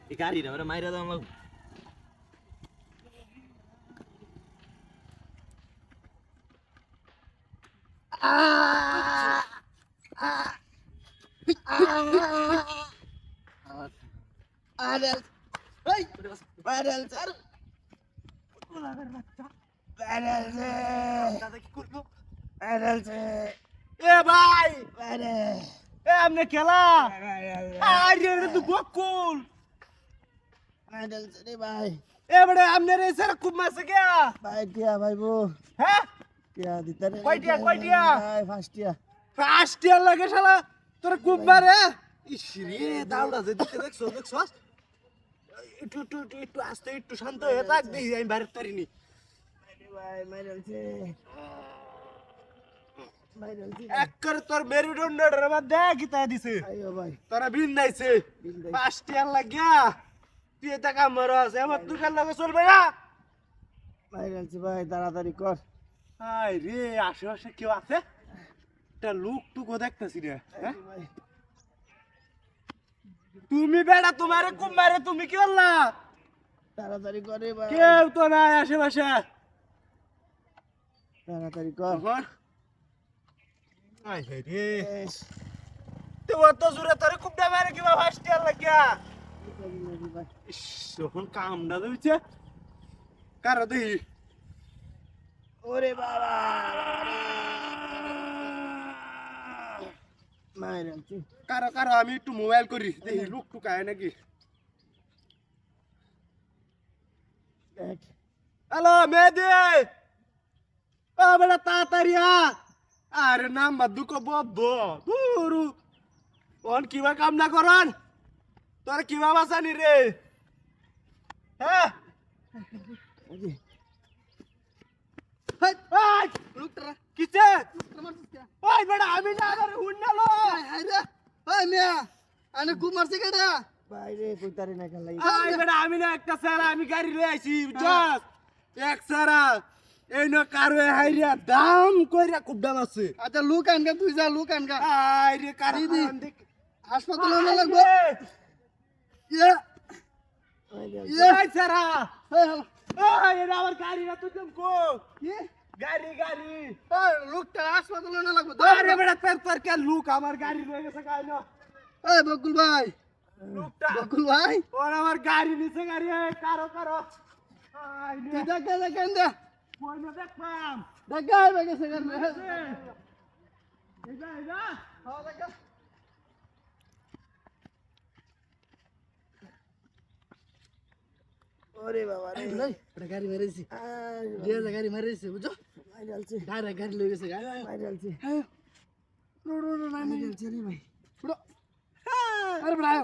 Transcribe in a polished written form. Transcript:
এই গাড়িটা ওরা মাইরা দাও আমাকে এ ভাই এ আমনে খেলা আরে এটা তো বকুল ভাই এ বড়ে আমনে রে স্যার খুব মাসে কে ভাই টিয়া ভাই বো হ্যাঁ টিয়া দিতে রে কয়টিয়া ভাই ফার্স্ট টিয়া ফার্স্ট ইয়ার লাগে শালা তোর খুব মারে ইস রে দাউড়া যে দিতে দেখছো একটু আস্তে একটু শান্ত হয়ে থাক দেখি আমি বাইরে পারিনি ভাই মাইরালছে একবার তোর মেরুদণ্ডের মধ্যে গীতা দিছে আইও ভাই তোরা বিন্দাইছে বিন্দাইছে। ফার্স্ট ইয়ার লাগিয়া তুই এটা কাম মারস আমার দোকান লাগে চলবে না মাইরালছে ভাই তাড়াতাড়ি কর হাই রে আশেপাশে কেউ আছে একটা লোক টুকু দেখতেছি রে হ্যাঁ ভাই তুমি বেড়া তোমারে খুব মারে তুমি কি বললা তাড়াতাড়ি করে ভাই কেউ তো নাই আশেপাশে তাড়াতাড়ি কর তখন আই রে এস, তো অত জোরে তোরে খুব মারে কিবা ফার্স্ট ইয়ার লাগিয়া ভাই ইস যখন কামটা দিচ্ছে কারো দেখি ওরে বাবা মাইরালছে কারো আমি একটু মোবাইল করি দেখি লুক টুকায় নাকি দেখ হ্যালো মেহেদি ও বেটা তাড়াতাড়ি আরে নাম্বার দুটো বদ্ধ দুরু কোন কিবা কাম না করন তোর কিবা বাসানি রে হ্যাঁ ওই যে হাই হাই লোকটা কিছে মারছিস কে ওই বেটা আমি না আরে হুন্নালো হাই রে ওই মিয়া আনে খুব মারছে কেডা ভাই রে কইতারি না খেলাই আই বেটা আমি না একটা সারা আমি গাড়ি লই আইছি জাস এক সারা এই ন কারো হাইরিয়া দাম কইরা খুব দাম আছে আচ্ছা লুক আনগা তুই যা লুক আনগা আই রে কারো দিদি। দেখ হাসপাতালে না লাগবে ইয়া এই সারা এই ওই এটা আমার গাড়ি না তুই কো কি গাড়ি এই লোকটা হাসপাতালে না লাগবে আরে বেটা তোর কে লুক আমার গাড়ি লয়ে গেছে গাই না এই বকুল ভাই লুকটা বকুল ভাই ওর আমার গাড়ি নিচে গাড়ি কারো আই রে তুই দেখা দেখেন দে কই না দেখলাম দেখা হবে গেছে কেন এটা হ্যাঁ দেখা ওরে বাবা রে এটা গাড়ি মেরেছি আই যে গাড়ি মেরেছি বুঝছো মাইরালছে ডাইরেক্ট গাড়ি লয়ে গেছে গাড়ি মাইরালছে মাইরেছি রে ভাই আরে ভাই